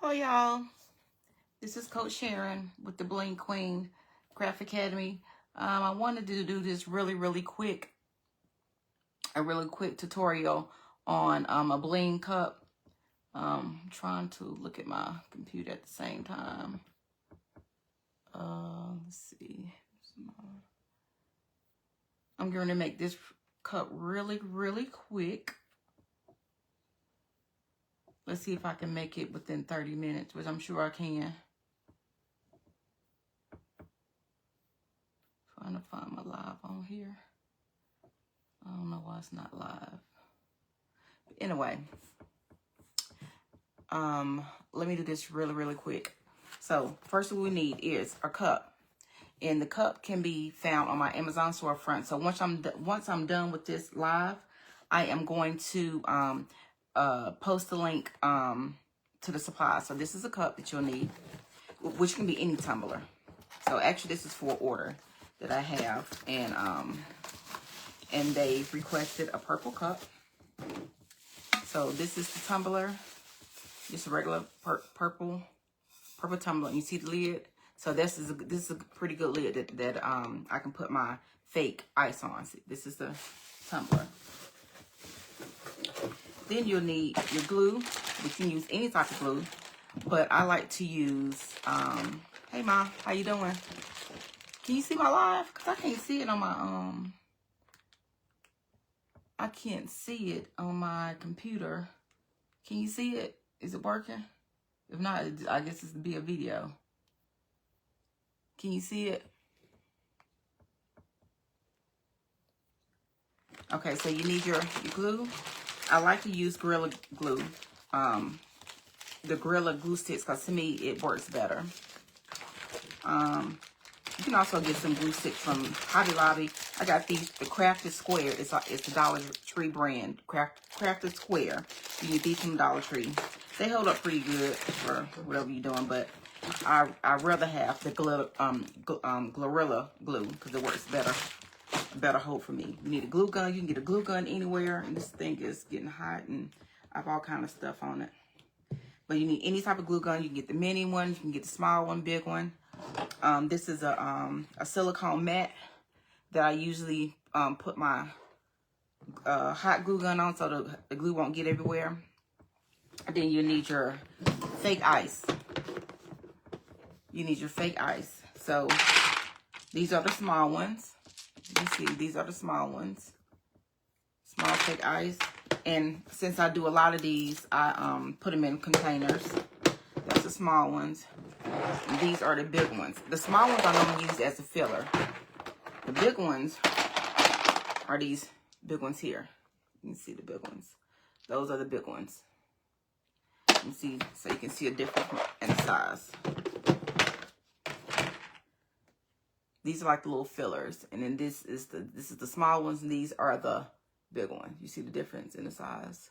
Hello, y'all. This is Coach Sharon with the Bling Queen Craft Academy. I wanted to do this really quick, a really quick tutorial on a bling cup. Trying to look at my computer at the same time. Let's see. I'm going to make this cup really quick. Let's see if I can make it within 30 minutes, which I'm sure I can. Trying to find my live on here. I don't know why it's not live. But anyway, let me do this really quick. So first what we need is a cup. And the cup can be found on my Amazon storefront. So once I'm done with this live, I am going to post the link to the supply. So this is a cup that you'll need, which can be any tumbler. So actually this is for order that I have, and they requested a purple cup. So this is the tumbler, just a regular purple tumbler. You see the lid? So this is a pretty good lid that I can put my fake ice on. See, this is the tumbler. Then you'll need your glue. You can use any type of glue, but I like to use, hey Ma, how you doing? Can you see my live? Because I can't see it on my, I can't see it on my computer. Can you see it? Is it working? If not, I guess it's to be a video. Can you see it? Okay, so you need your glue. I like to use Gorilla Glue, the Gorilla Glue sticks, because to me it works better. You can also get some glue sticks from Hobby Lobby. I got these, the Crafted Square. It's the Dollar Tree brand, Crafted Square. You get these from Dollar Tree. They hold up pretty good for whatever you're doing, but I rather have the Gorilla Glue because it works better. Better hold for me. You need a glue gun. You can get a glue gun anywhere, and this thing is getting hot, and I have all kind of stuff on it. But you need any type of glue gun. You can get the mini one. You can get the small one, big one. This is a silicone mat that I usually put my hot glue gun on so the glue won't get everywhere. And then you need your fake ice. You need your fake ice. So these are the small ones. You see, these are the small ones. Small fake ice. And since I do a lot of these, I put them in containers. That's the small ones. And these are the big ones. The small ones I normally use as a filler. The big ones are these big ones here. You can see the big ones. Those are the big ones. You can see, so you can see a difference in size. These are like the little fillers, and then this is the small ones, and these are the big ones. You see the difference in the size.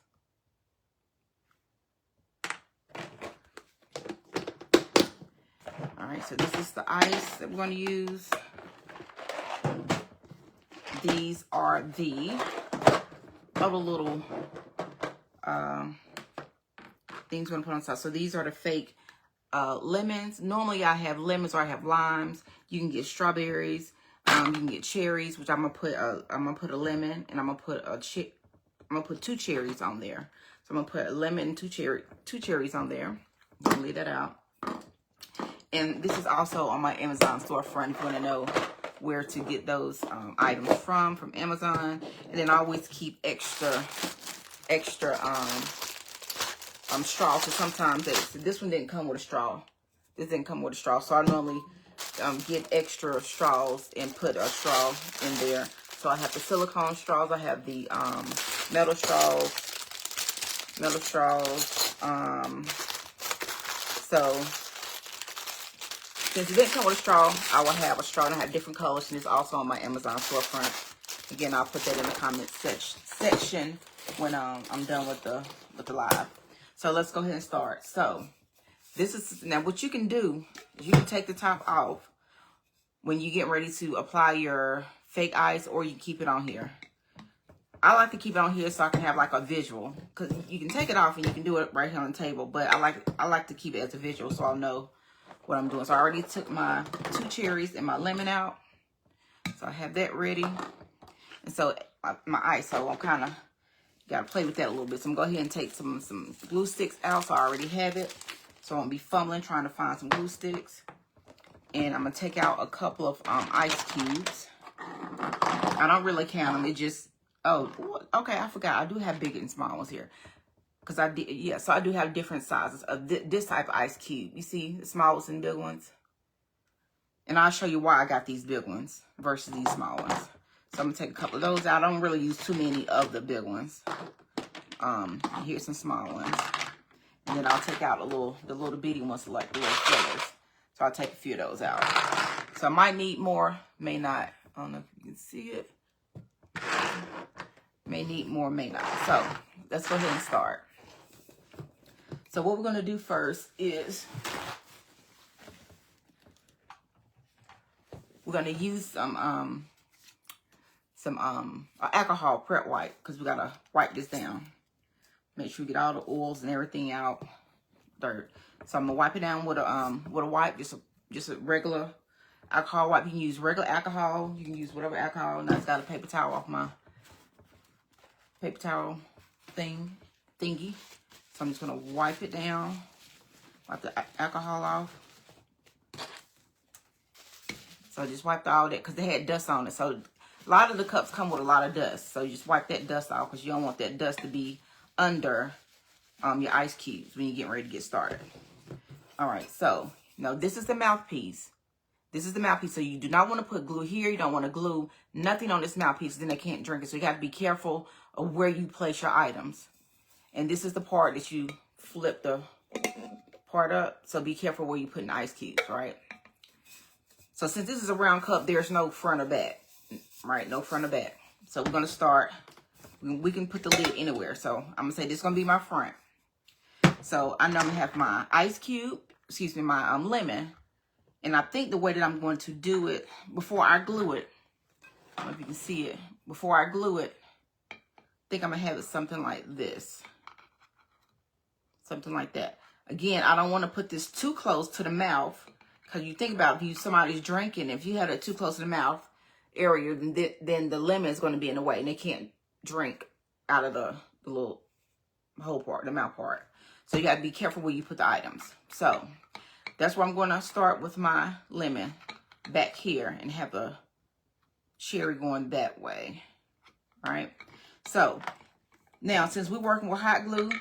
All right, so this is the ice that we're going to use. These are the other little things we're going to put on top. So these are the fake lemons. Normally I have lemons or I have limes. You can get strawberries. You can get cherries, which I'm gonna put a lemon, and I'm gonna put 2 cherries on there. So I'm gonna put a lemon and 2 cherries on there. I'm gonna leave that out. And this is also on my Amazon storefront if you want to know where to get those items from Amazon. And then I always keep extra straw, so sometimes this one didn't come with a straw. This didn't come with a straw, so I normally get extra straws and put a straw in there. So I have the silicone straws, I have the metal straws. So since it didn't come with a straw, I will have a straw, and I have different colors, and it's also on my Amazon storefront. Again, I'll put that in the comment section when I'm done with the live. So let's go ahead and start. So this is, now what you can do is you can take the top off when you get ready to apply your fake ice, or you keep it on here. I like to keep it on here so I can have like a visual, because you can take it off and you can do it right here on the table, but I like to keep it as a visual so I'll know what I'm doing. So I already took my 2 cherries and my lemon out, so I have that ready. And so my ice, so I'm kind of got to play with that a little bit. So I'm going to go ahead and take some glue sticks out, so I already have it. So I won't be fumbling trying to find some glue sticks. And I'm going to take out a couple of ice cubes. I don't really count them. It just, oh, okay, I forgot. I do have big and small ones here. Because I did, yeah, so I do have different sizes of this type of ice cube. You see the small ones and big ones? And I'll show you why I got these big ones versus these small ones. So I'm going to take a couple of those out. I don't really use too many of the big ones. Here's some small ones. And then I'll take out the little bitty ones, like the little fillers. So I'll take a few of those out. So I might need more, may not. I don't know if you can see it. May need more, may not. So let's go ahead and start. So what we're going to do first is we're going to use some alcohol prep wipe, because we got to wipe this down. Make sure you get all the oils and everything out, dirt. So I'm gonna wipe it down with a wipe, just a regular alcohol wipe. You can use regular alcohol. You can use whatever alcohol. And I just got a paper towel off my paper towel thingy. So I'm just gonna wipe it down, wipe the alcohol off. So I just wiped all that because they had dust on it. So a lot of the cups come with a lot of dust. So you just wipe that dust off because you don't want that dust to be under your ice cubes when you're getting ready to get started. All right, so now this is the mouthpiece. This is the mouthpiece. So you do not want to put glue here. You don't want to glue nothing on this mouthpiece. Then they can't drink it. So you got to be careful of where you place your items. And this is the part that you flip the part up. So be careful where you put in ice cubes, right? So since this is a round cup, there's no front or back, right? No front or back. So we're going to start. We can put the lid anywhere. So I'm going to say this is going to be my front. So I know I'm going to have my ice cube, excuse me, my lemon. And I think the way that I'm going to do it, before I glue it, I don't know if you can see it, before I glue it, I think I'm going to have it something like this. Something like that. Again, I don't want to put this too close to the mouth, because you think about if somebody's drinking, if you had it too close to the mouth area, then the lemon is going to be in the way, and they can't drink out of the little whole part, the mouth part. So you got to be careful where you put the items. So that's where I'm going to start with my lemon back here and have the cherry going that way. All right. So now, since we're working with hot glue,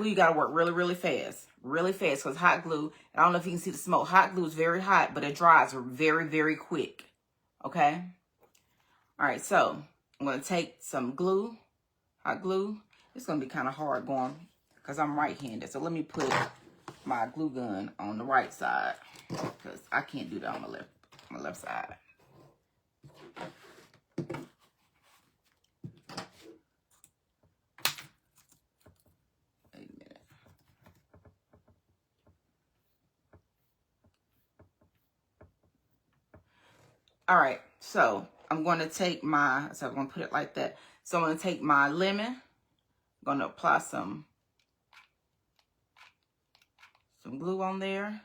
you got to work really, really fast. Really fast, because hot glue, I don't know if you can see the smoke. Hot glue is very hot, but it dries very, very quick. Okay. All right. So I'm going to take some glue, hot glue. It's going to be kind of hard going because I'm right-handed. So let me put my glue gun on the right side, because I can't do that on my left side. Wait a minute. All right, so I'm going to take I'm going to put it like that. So I'm going to take my lemon. I'm going to apply some glue on there.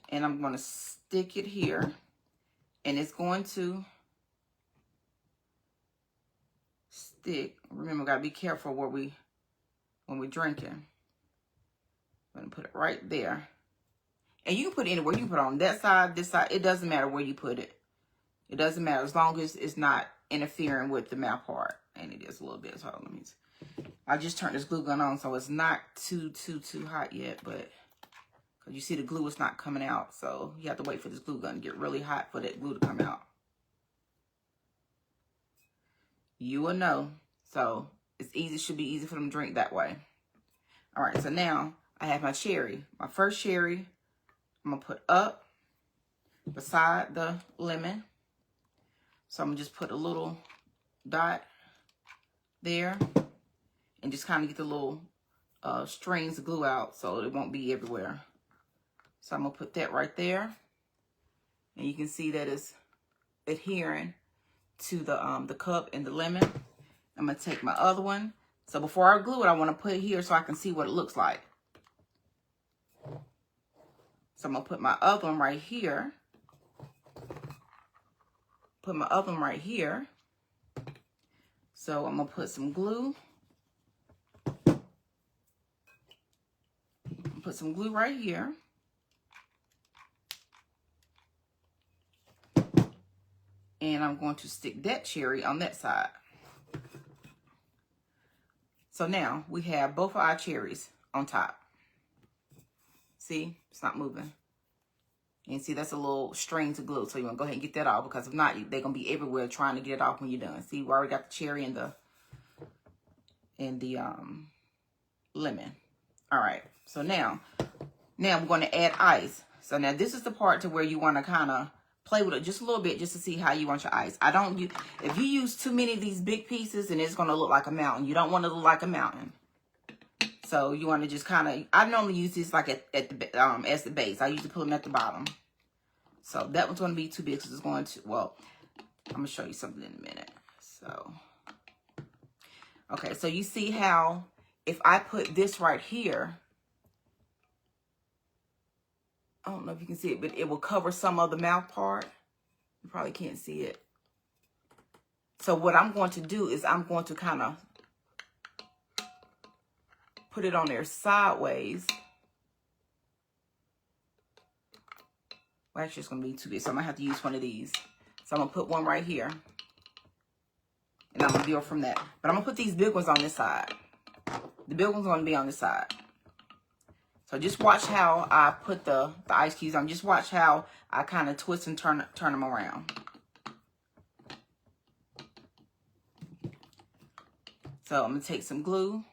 And I'm going to stick it here. And it's going to stick. Remember, got to be careful when we're drinking. I'm going to put it right there. And you can put it anywhere. You can put it on that side, this side. It doesn't matter where you put it. It doesn't matter as long as it's not interfering with the mouth part. And it is a little bit. So let me see. I just turned this glue gun on, so it's not too hot yet, but because you see the glue is not coming out, so you have to wait for this glue gun to get really hot for that glue to come out. You will know. So it's easy, should be easy for them to drink that way. All right, so now I have my cherry. My first cherry, I'm gonna put up beside the lemon. So I'm gonna just put a little dot there and just kind of get the little strings of glue out so it won't be everywhere. So I'm gonna put that right there. And you can see that it's adhering to the cup and the lemon. I'm going to take my other one. So before I glue it, I want to put it here so I can see what it looks like. So I'm going to put my other one right here. Put my other one right here. So I'm going to put some glue. Put some glue right here. And I'm going to stick that cherry on that side. So now we have both of our cherries on top. See, it's not moving. And see, that's a little string to glue. So you want to go ahead and get that off, because if not, they're going to be everywhere trying to get it off when you're done. See, we already got the cherry and the lemon. All right. So now we're going to add ice. So now this is the part to where you want to kind of play with it just a little bit, just to see how you want your ice. If you use too many of these big pieces, then it's going to look like a mountain. You don't want it to look like a mountain. So you want to just kind of, I normally use this like at the as the base. I usually put them at the bottom. So that one's going to be too big, because it's going to, well, I'm going to show you something in a minute. So, okay, so you see how if I put this right here, I don't know if you can see it, but it will cover some of the mouth part. You probably can't see it. So what I'm going to do is I'm going to kind of put it on there sideways. Well, actually, it's going to be too big, so I'm going to have to use one of these. So I'm going to put one right here. And I'm going to build from that. But I'm going to put these big ones on this side. The big one's going to be on this side. So just watch how I put the ice cubes on. Just watch how I kind of twist and turn them around. So I'm going to take some glue.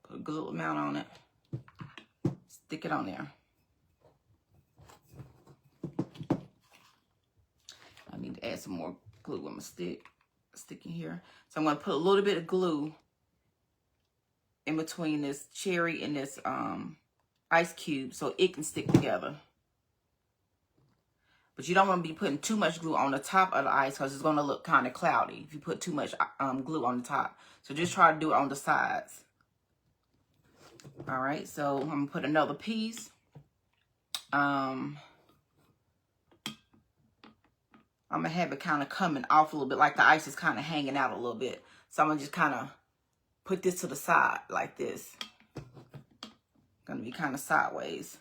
Put a good little amount on it. Stick it on there. I need to add some more glue with my stick. Sticking here. So I'm going to put a little bit of glue in between this cherry and this ice cube so it can stick together. But you don't want to be putting too much glue on the top of the ice, because it's going to look kind of cloudy if you put too much glue on the top. So just try to do it on the sides. All right, so I'm going to put another piece. I'm going to have it kind of coming off a little bit, like the ice is kind of hanging out a little bit. So I'm going to just kind of put this to the side like this. Going to be kind of sideways.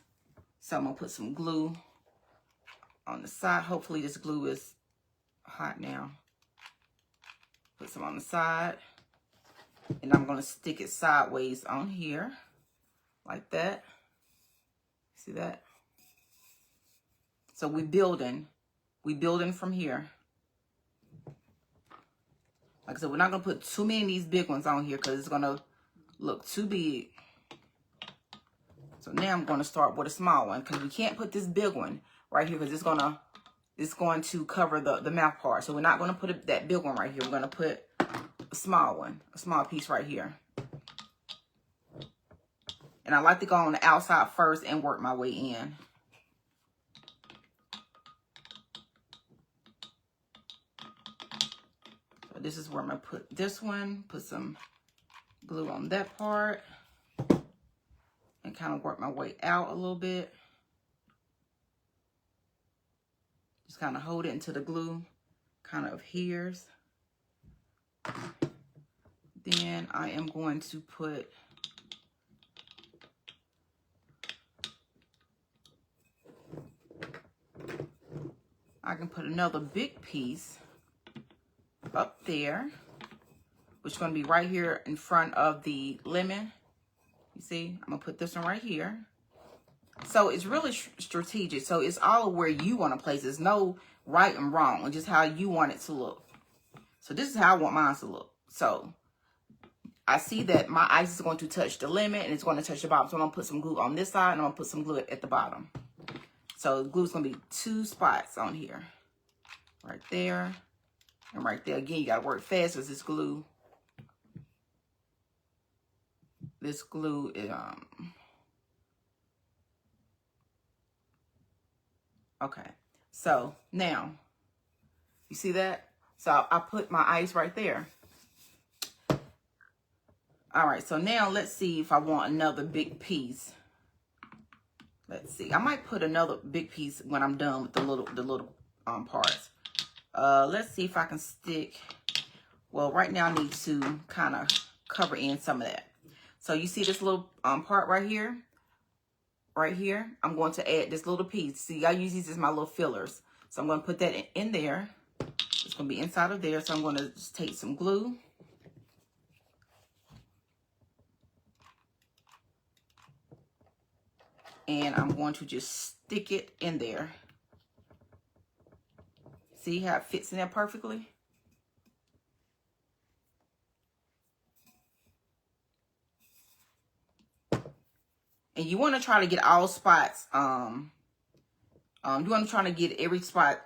So I'm going to put some glue on the side. Hopefully this glue is hot now. Put some on the side. And I'm going to stick it sideways on here. Like that. See that? So we're building. We're building from here. Like I said, we're not going to put too many of these big ones on here, because it's going to look too big. So now I'm going to start with a small one, because we can't put this big one right here, because it's going to cover the mouth part. So we're not going to put that big one right here. We're going to put a small one, a small piece right here. And I like to go on the outside first and work my way in. So this is where I'm going to put this one, put some glue on that part, and kind of work my way out a little bit. Just kind of hold it until the glue kind of adheres. Then I am going to put another big piece up there, which is going to be right here in front of the lemon. You see, I'm going to put this one right here. So it's really strategic. So it's all where you want to place it. There's no right and wrong. It's just how you want it to look. So this is how I want mine to look. So I see that my ice is going to touch the lemon and it's going to touch the bottom. So I'm going to put some glue on this side and I'm going to put some glue at the bottom. So the glue is going to be 2 spots on here. Right there and right there. Again, you got to work fast because this glue is, okay. So now, you see that? So I put my ice right there. All right, so now let's see if I want another big piece. Let's see. I might put another big piece when I'm done with the little parts. Let's see if I can stick. Well, right now I need to kind of cover in some of that. So you see this little part right here? Right here, I'm going to add this little piece. See, I use these as my little fillers. So I'm going to put that in there. It's going to be inside of there. So I'm going to just take some glue. And I'm going to just stick it in there. See how it fits in there perfectly? And you want to try to get all spots, you want to try to get every spot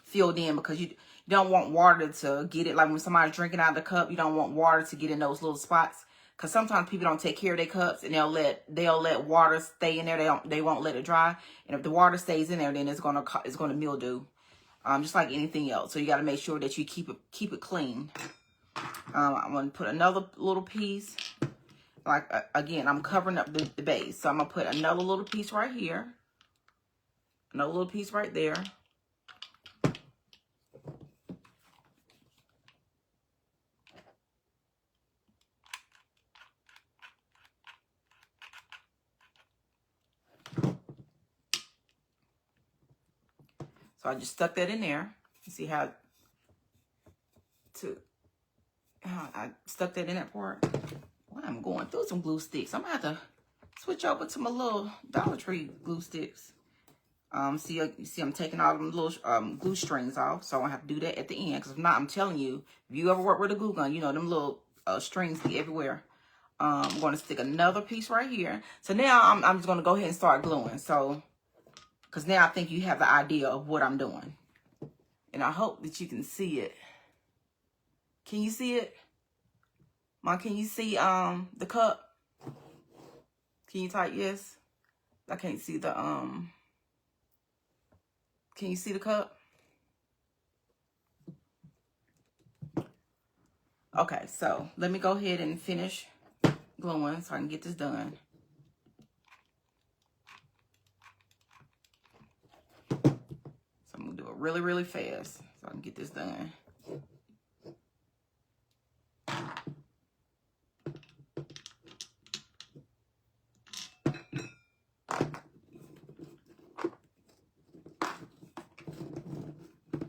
filled in, because you don't want water to get it. Like when somebody's drinking out of the cup, you don't want water to get in those little spots. Because sometimes people don't take care of their cups, and they'll let water stay in there. They won't let it dry. And if the water stays in there, then it's gonna mildew, just like anything else. So you got to make sure that you keep it clean. I'm gonna put another little piece. Like again, I'm covering up the base, so I'm gonna put another little piece right here, another little piece right there. So I just stuck that in there. You see how I stuck that in that part? Well, I'm going through some glue sticks. I'm gonna have to switch over to my little Dollar Tree glue sticks. You see I'm taking all them little glue strings off, so I have to do that at the end. Because if not, I'm telling you, if you ever work with a glue gun, you know them little strings be everywhere. I'm going to stick another piece right here. So now I'm just going to go ahead and start gluing. So, because now I think you have the idea of what I'm doing. And I hope that you can see it. Can you see it? Mom, can you see the cup? Can you type yes? I can't see the can you see the cup? Okay, so let me go ahead and finish gluing so I can get this done. So I'm gonna do it really, really fast so I can get this done.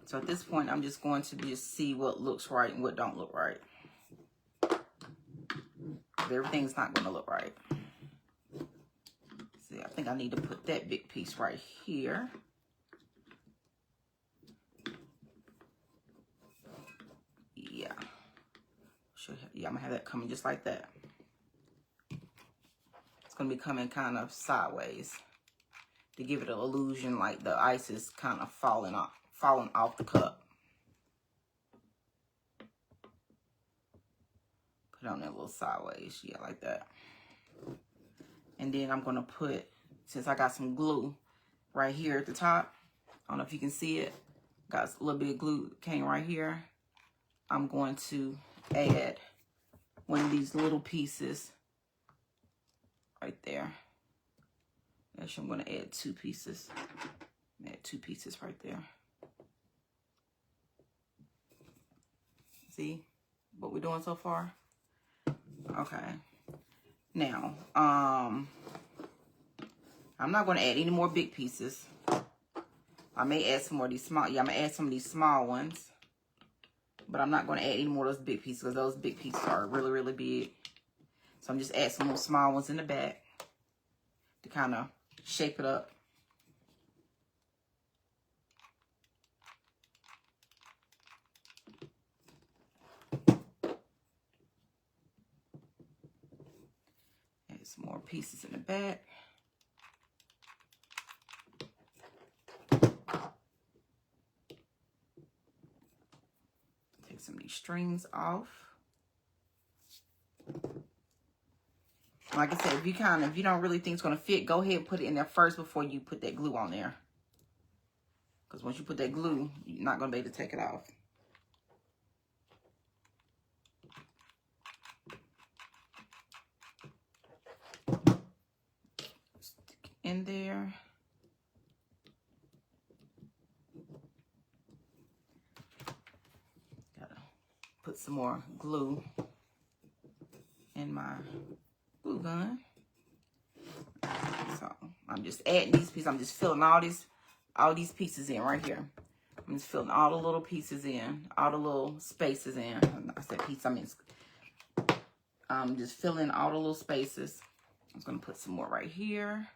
So at this point, I'm just going to just see what looks right and what don't look right. Everything's not going to look right. See, I think I need to put that big piece right here. Yeah. Yeah, I'm going to have that coming just like that. It's going to be coming kind of sideways to give it an illusion like the ice is kind of falling off the cup. Put it on that little sideways, yeah, like that. And then I'm going to put, since I got some glue right here at the top, I don't know if you can see it, got a little bit of glue came right here. I'm going to add one of these little pieces right there. Actually, I'm going to add two pieces. Add two pieces right there. See what we're doing so far? Okay. Now, I'm not going to add any more big pieces. I may add some more of these small. Yeah, I'm going to add some of these small ones. But I'm not going to add any more of those big pieces because those big pieces are really, really big. So I'm just add some more small ones in the back to kind of shape it up. Add some more pieces in the back. Take some of these strings off. Like I said, if you don't really think it's going to fit, go ahead and put it in there first before you put that glue on there. Because once you put that glue, you're not going to be able to take it off. Stick it in there. Gotta put some more glue in my glue gun. So I'm just adding these pieces. I'm just filling all these pieces in right here. I'm just filling all the little pieces in, all the little spaces in. I said piece, I mean, I'm just filling all the little spaces. I'm just gonna put some more right here.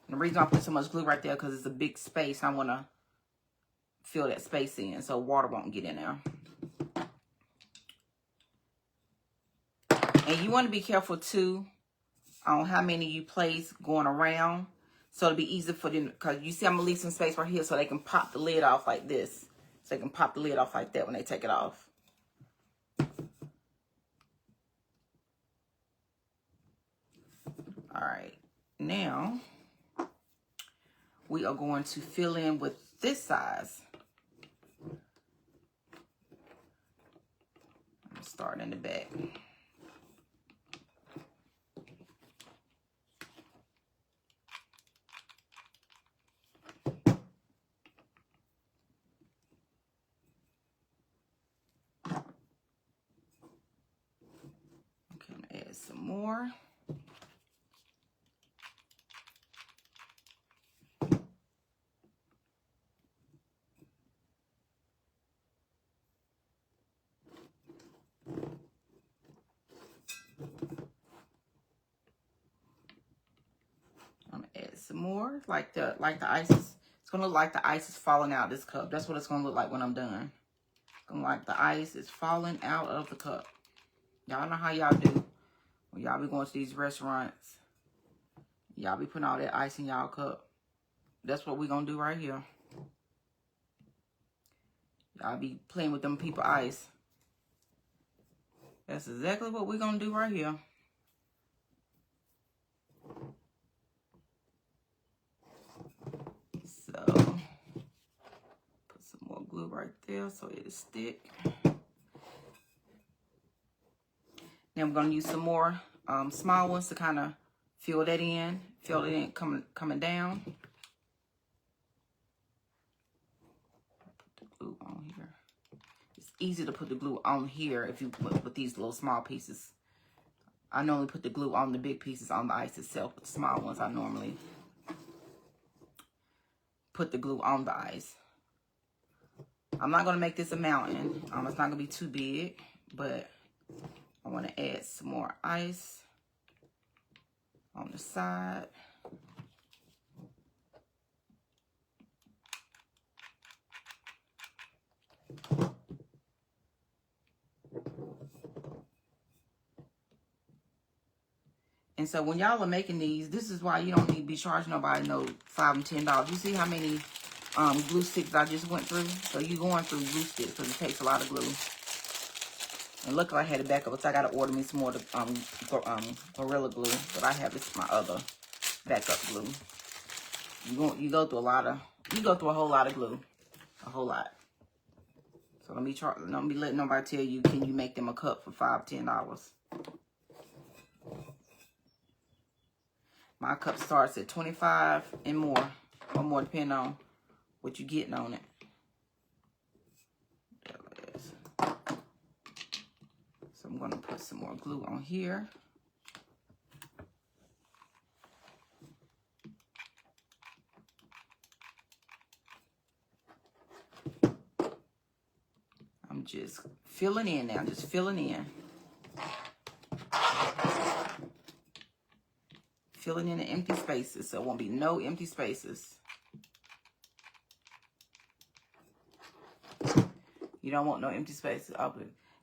And the reason I put so much glue right there because it's a big space. I want to fill that space in so water won't get in there. And you want to be careful too on how many you place going around. So it'll be easy for them, because you see I'm going to leave some space right here so they can pop the lid off like this. So they can pop the lid off like that when they take it off. All right. Now, we are going to fill in with this size. I'm starting in the back. Okay, I'm gonna add some more. I'm gonna add some more, like the ice is. It's gonna look like the ice is falling out of this cup. That's what it's gonna look like when I'm done. It's gonna look like the ice is falling out of the cup. Y'all know how y'all do when y'all be going to these restaurants. Y'all be putting all that ice in y'all cup. That's what we gonna do right here. Y'all be playing with them people ice. That's exactly what we're gonna do right here. So, put some more glue right there so it'll stick. Then I'm gonna use some more small ones to kind of fill it in coming down. Put the glue on here. It's easy to put the glue on here if you put with these little small pieces. I normally put the glue on the big pieces on the ice itself, but the small ones I normally put the glue on the ice. I'm not gonna make this a mountain. It's not gonna be too big, but I want to add some more ice on the side. And so when y'all are making these, this is why you don't need to be charging nobody no $5 and $10. You see how many glue sticks I just went through? So you're going through glue sticks because it takes a lot of glue. And look, I had it back up, so I got to order me some more Gorilla Glue. But I have this my other backup glue. You go through a whole lot of glue, a whole lot. So don't be letting nobody tell you, can you make them a cup for $5, $10? My cup starts at $25 and more, or more depending on what you're getting on it. There it is. So I'm going to put some more glue on here. I'm just filling in now, just filling in. Filling in the empty spaces, so it won't be no empty spaces. You don't want no empty spaces.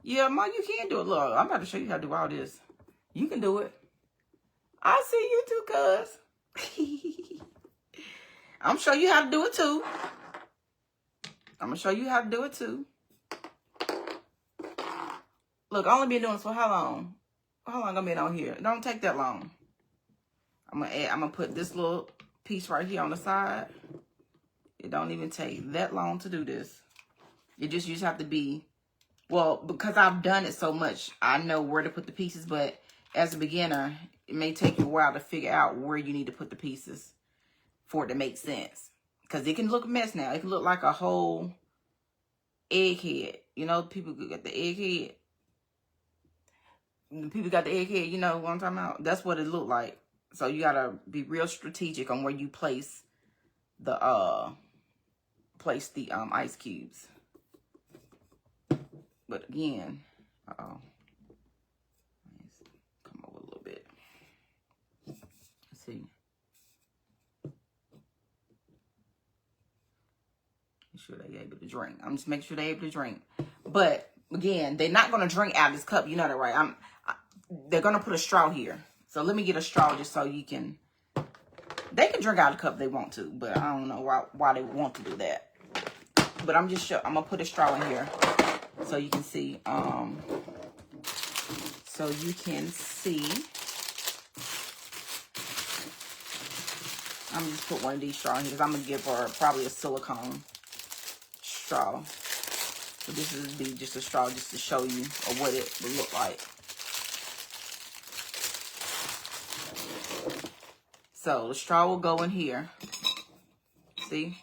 Yeah, Ma, you can do it. Look, I'm about to show you how to do all this. You can do it. I see you too, cuz. I'm gonna show you how to do it too. I'm gonna show you how to do it too. Look, I only been doing this for how long? How long I been on here? It don't take that long. I'm gonna put this little piece right here on the side. It don't even take that long to do this. You just have to be, well, because I've done it so much, I know where to put the pieces, but as a beginner, it may take you a while to figure out where you need to put the pieces for it to make sense. Because it can look a mess now. It can look like a whole egghead. You know, people got the egghead. People got the egghead, you know what I'm talking about? That's what it looked like. So you gotta be real strategic on where you place the ice cubes. But again, let's come over a little bit. Let's see. Make sure they're able to drink. I'm just making sure they're able to drink. But again, they're not gonna drink out of this cup. You know that, right? They're gonna put a straw here. So let me get a straw just so you can. They can drink out of the cup if they want to, but I don't know why they want to do that. But I'm gonna put a straw in here so you can see. So you can see. I'm gonna just put one of these straws here because I'm gonna give her probably a silicone straw. So this is just a straw just to show you what it would look like. So the straw will go in here. See?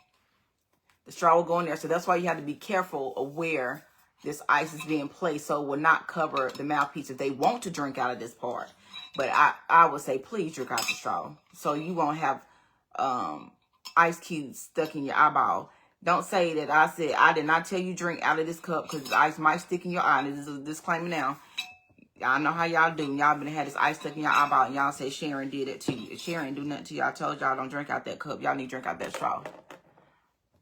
The straw will go in there. So that's why you have to be careful of where this ice is being placed so it will not cover the mouthpiece if they want to drink out of this part. But I would say please drink out the straw so you won't have ice cubes stuck in your eyeball. Don't say that I said I did not tell you drink out of this cup because the ice might stick in your eye. This is a disclaimer now. Y'all know how y'all do. Y'all been had this ice stuck in your eyeball and y'all say Sharon did it to you. If Sharon do nothing to you, I told y'all don't drink out that cup. Y'all need to drink out that straw.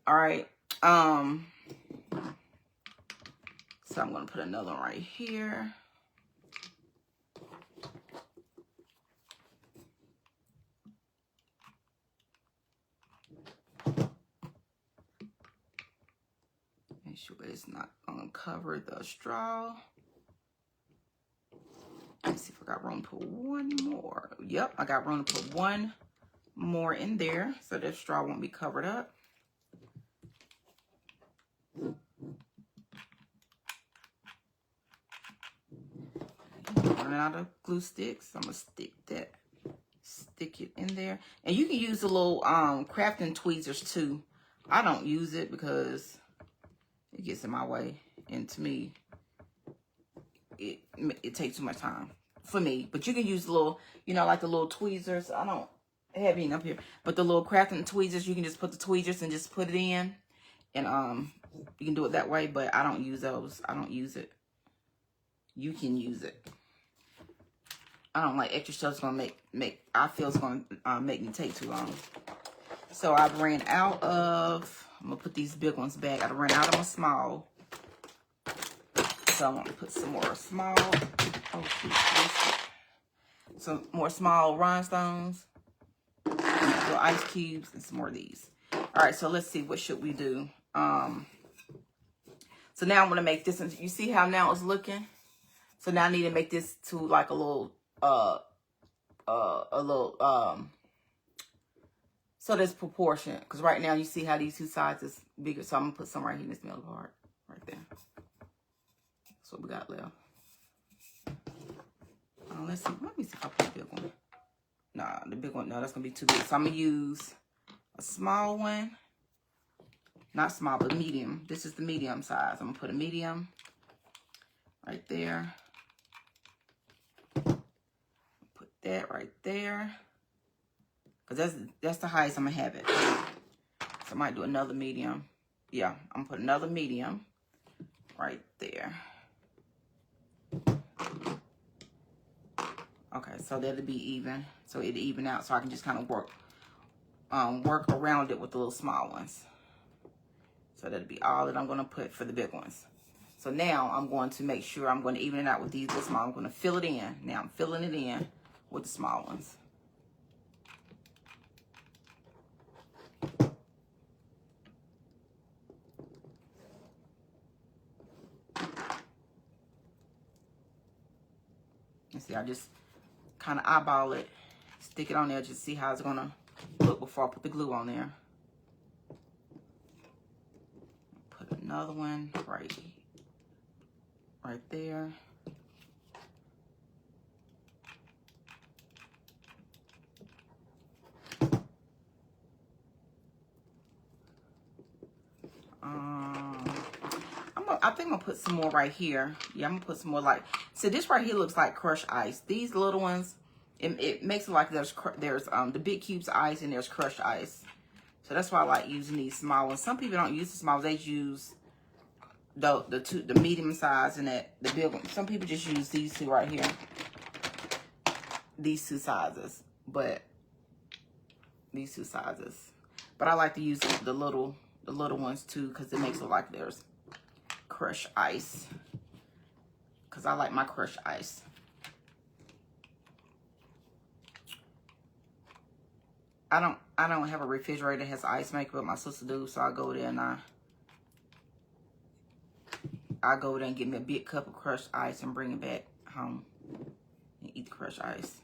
All right. So I'm going to put another one right here. Make sure it's not going to cover the straw. Let's see if I got room to put one more. Yep, I got room to put one more in there so that straw won't be covered up. Running out of glue sticks. I'm gonna stick it in there. And you can use the little crafting tweezers too. I don't use it because it gets in my way, and to me it takes too much time for me. But you can use the little, you know, like the little tweezers. I don't have any up here, but the little crafting tweezers, you can just put the tweezers and just put it in, and you can do it that way. But I don't use those. I don't use it. You can use it. I don't like extra stuff. It's gonna I feel it's gonna make me take too long. So I've ran out of. I'm gonna put these big ones back. I ran out of my small. So I'm gonna put some more small. Oh shoot! Some more small rhinestones, little ice cubes, and some more of these. All right. So let's see. What should we do? So now I'm gonna make this. You see how now it's looking? So now I need to make this to like a little. So there's proportion, because right now you see how these two sides is bigger. So I'm gonna put some right here in this middle part, right there. That's what we got left. Let's see. Let me see if I put a big one. Nah, the big one. No, that's gonna be too big. So I'm gonna use a small one. Not small, but medium. This is the medium size. I'm gonna put a medium right there. That right there, because that's the highest I'm gonna have it. So I might do another medium. Yeah, I'm gonna put another medium right there. Okay, so that'll be even. So it'll even out, so I can just kind of work around it with the little small ones. So that'll be all that I'm gonna put for the big ones. So now I'm going to make sure I'm going to even it out with these little small. I'm going to fill it in. Now I'm filling it in with the small ones. And see, I just kind of eyeball it Stick it on there, just see how it's gonna look before I put the glue on there. Put another one right there. I think I'm gonna put some more right here. Yeah, I'm gonna put some more like, so this right here looks like crushed ice. These little ones, it makes it like there's the big cubes of ice and there's crushed ice. So that's why I like using these small ones. Some people don't use the small ones, they use the medium size and the big one. Some people just use these two right here. These two sizes. But I like to use the little ones too, because it makes it like there's crushed ice. Because I like my crushed ice. I don't have a refrigerator that has ice maker, but my sister do, so I go there and I go there and get me a big cup of crushed ice and bring it back home and eat the crushed ice.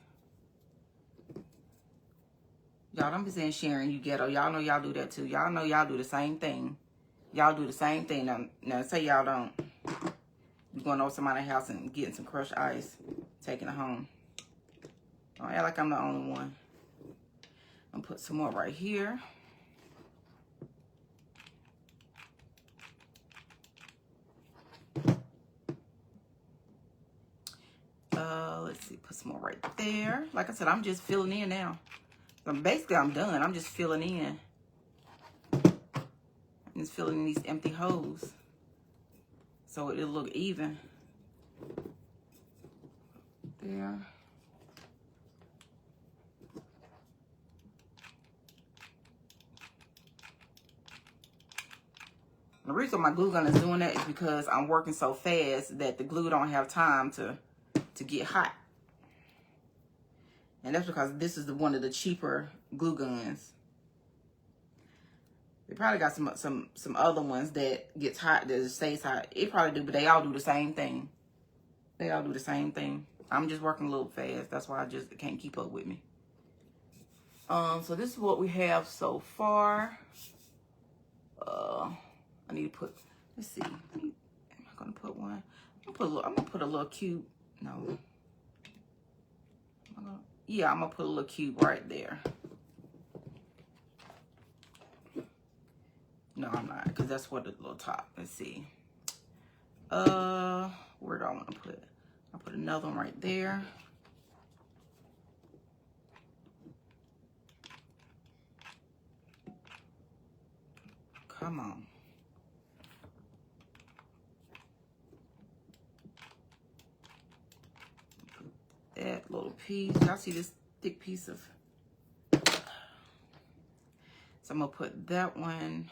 Y'all, don't be saying sharing you ghetto. Y'all know y'all do that too. Y'all know y'all do the same thing. Y'all do the same thing. Now say y'all don't. You going over somebody's house and getting some crushed ice, taking it home. Don't act like I'm the only one. I'm gonna put some more right here. Let's see, put some more right there. Like I said, I'm just filling in now. So basically, I'm done. I'm just filling in. I'm just filling in these empty holes so it'll look even. There. The reason my glue gun is doing that is because I'm working so fast that the glue don't have time to get hot. And that's because this is one of the cheaper glue guns. They probably got some other ones that gets hot, that stays hot. It probably do, but they all do the same thing. They all do the same thing. I'm just working a little fast. That's why I just can't keep up with me. So this is what we have so far. I need to put, let's see. Am I gonna put one? I'm gonna put a little cube. No. Yeah, I'm gonna put a little cube right there. No, I'm not, because that's what the little top. Let's see. Where do I want to put it? I'll put another one right there. Come on. Put that little piece. Y'all see this thick piece of... So I'm going to put that one...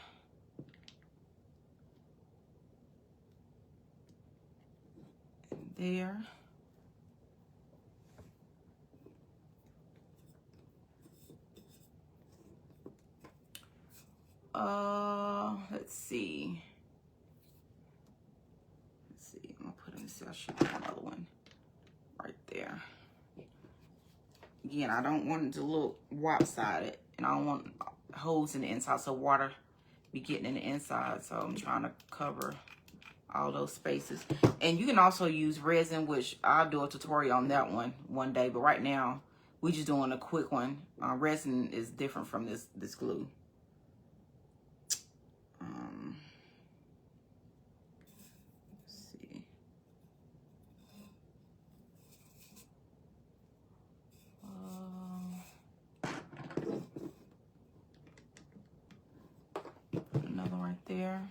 there. Let's see. I'm gonna put in this. I should put another one right there. Again, I don't want it to look lopsided, and I don't want holes in the inside so water be getting in the inside. So I'm trying to cover all those spaces. And you can also use resin, which I'll do a tutorial on that one day, but right now we're just doing a quick one. Resin is different from this glue. Let's see. Another right there.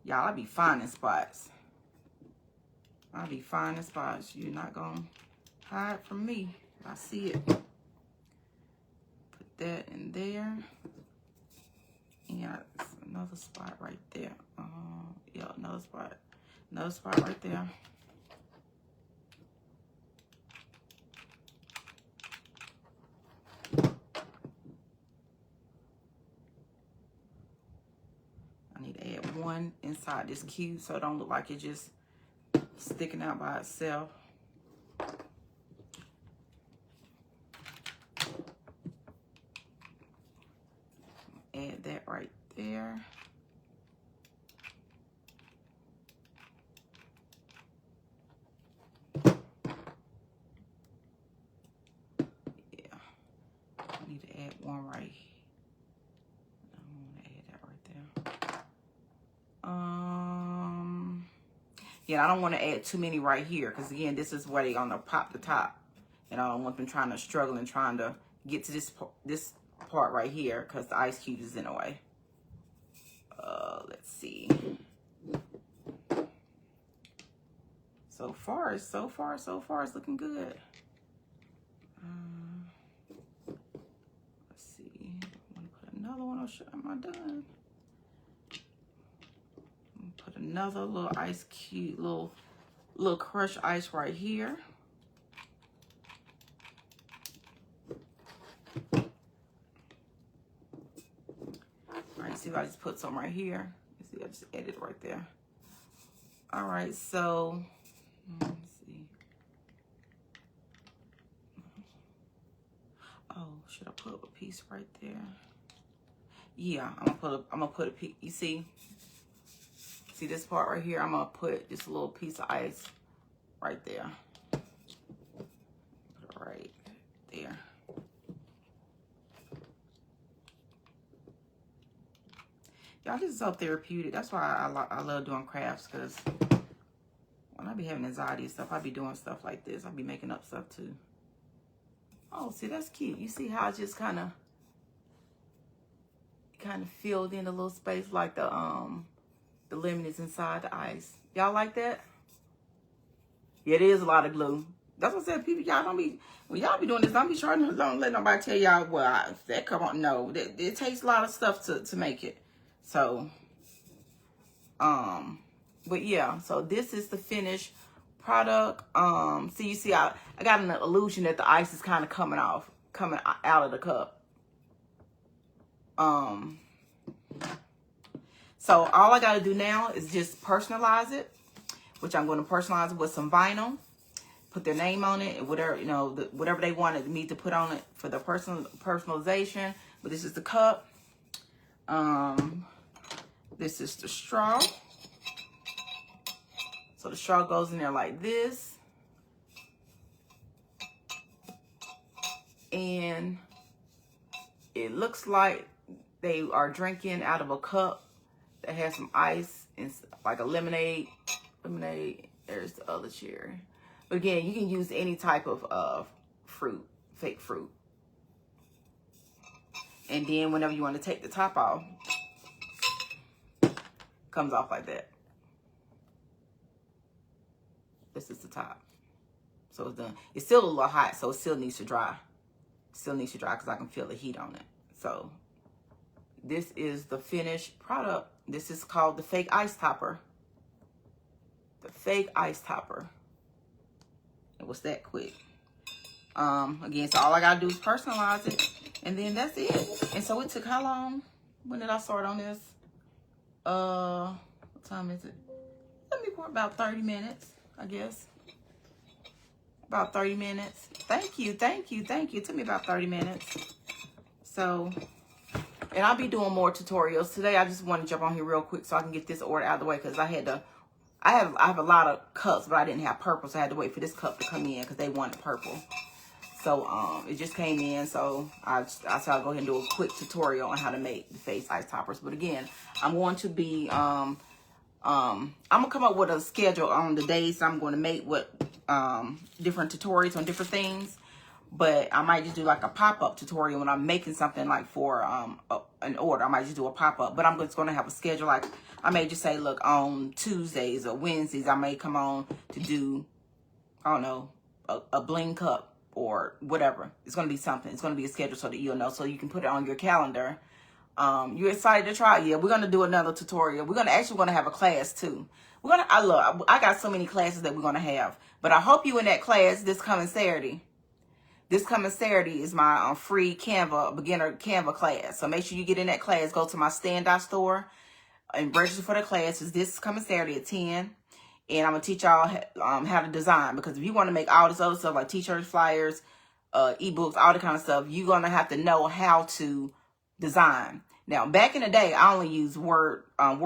Y'all, I be finding spots. I be finding spots. You're not gonna hide from me. I see it. Put that in there. And another spot right there. Yeah, another spot. Another spot right there. I need to add one inside this cube so it don't look like it's just sticking out by itself. there. Yeah, I need to add one right here. I'm gonna add that right there. Yeah, I don't want to add too many right here because again, this is where they're gonna pop the top, and I don't want them trying to struggle and trying to get to this part right here because the ice cube is in the way. Let's see. So far, it's looking good. Let's see. I'm gonna put another one. Am I done? Put another little ice cube, little crushed ice right here. All right, see if I just put some right here. You see, I just added it right there. All right, so let's see. Oh, should I put a piece right there? Yeah, I'm gonna put a piece. You see this part right here? I'm gonna put just a little piece of ice right there. Put it right there. Y'all, this is so therapeutic. That's why I love doing crafts, because when I be having anxiety and stuff, I be doing stuff like this. I be making up stuff too. Oh, see, that's cute. You see how I just kind of filled in a little space like the lemon is inside the ice. Y'all like that? Yeah, it is a lot of glue. That's what I said, people. Y'all don't be, when y'all be doing this, don't be trying to, don't let nobody tell y'all, well, that come on. No, it takes a lot of stuff to make it. So, but yeah, so this is the finished product. See, you see, I got an illusion that the ice is kind of coming out of the cup. So all I got to do now is just personalize it, which I'm going to personalize it with some vinyl, put their name on it, and whatever, you know, whatever they wanted me to put on it for the personalization. But this is the cup. This is the straw. So the straw goes in there like this. And it looks like they are drinking out of a cup that has some ice and like a lemonade. There's the other cherry. But again, you can use any type of fruit, fake fruit. And then whenever you want to take the top off, comes off like that. This is the top. So it's done. It's still a little hot, so it still needs to dry. Still needs to dry because I can feel the heat on it. So this is the finished product. This is called the fake ice topper. The fake ice topper. It was that quick. Again, so all I gotta do is personalize it, and then that's it. And so it took how long? When did I start on this? What time is it? Let me pour about 30 minutes, I guess. About 30 minutes. Thank you. It took me about 30 minutes. So, and I'll be doing more tutorials. Today I just want to jump on here real quick so I can get this order out of the way, because I have a lot of cups, but I didn't have purple, so I had to wait for this cup to come in because they wanted purple. So it just came in, so I said I'll go ahead and do a quick tutorial on how to make the face ice toppers. But again, I'm going to be I'm gonna come up with a schedule on the days I'm going to make what different tutorials on different things. But I might just do like a pop-up tutorial when I'm making something like for an order. I might just do a pop-up, but I'm just going to have a schedule. Like I may just say, look, on Tuesdays or Wednesdays, I may come on to do, I don't know, a bling cup or whatever. It's going to be something. It's going to be a schedule so that you'll know, so you can put it on your calendar. You're excited to try? Yeah, we're going to do another tutorial. We're going to have a class too. I got so many classes that we're going to have, but I hope you in that class this coming Saturday. This coming Saturday is my free beginner Canva class. So make sure you get in that class. Go to my Stand.Dot store and register for the class. It's this coming Saturday at 10. And I'm going to teach y'all how to design. Because if you want to make all this other stuff like t-shirts, flyers, ebooks, all the kind of stuff, you're going to have to know how to design. Now, back in the day, I only used Microsoft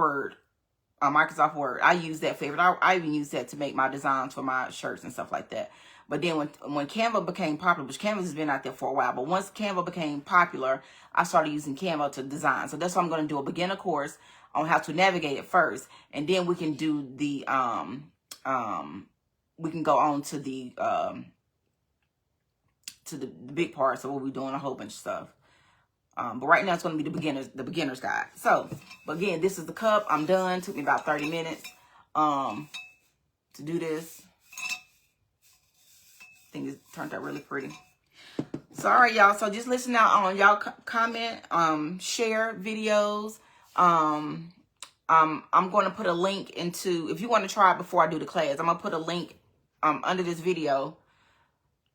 Word. I use that favorite. I even use that to make my designs for my shirts and stuff like that. But then when Canva became popular, which Canva has been out there for a while, but once Canva became popular, I started using Canva to design. So that's why I'm going to do a beginner course on how to navigate it first, and then we can do the we can go on to the big parts of what we're doing, a whole bunch of stuff. But right now it's going to be the beginner's guide. So, but again, this is the cup. I'm done. Took me about 30 minutes to do this. I think it turned out really pretty. So, all right, y'all. So just listen out on y'all comment, share videos. I'm going to put a link into, if you want to try it before I do the class, I'm going to put a link under this video.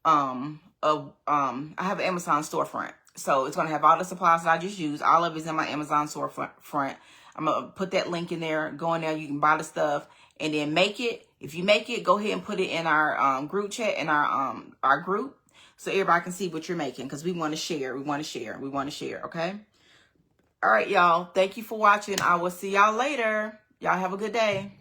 I have an Amazon storefront. So it's going to have all the supplies that I just used. All of it's in my Amazon storefront. I'm going to put that link in there. Go in there. You can buy the stuff and then make it. If you make it, go ahead and put it in our group chat, in our group, so everybody can see what you're making, because we want to share. We want to share. We want to share. Okay. All right, y'all. Thank you for watching. I will see y'all later. Y'all have a good day.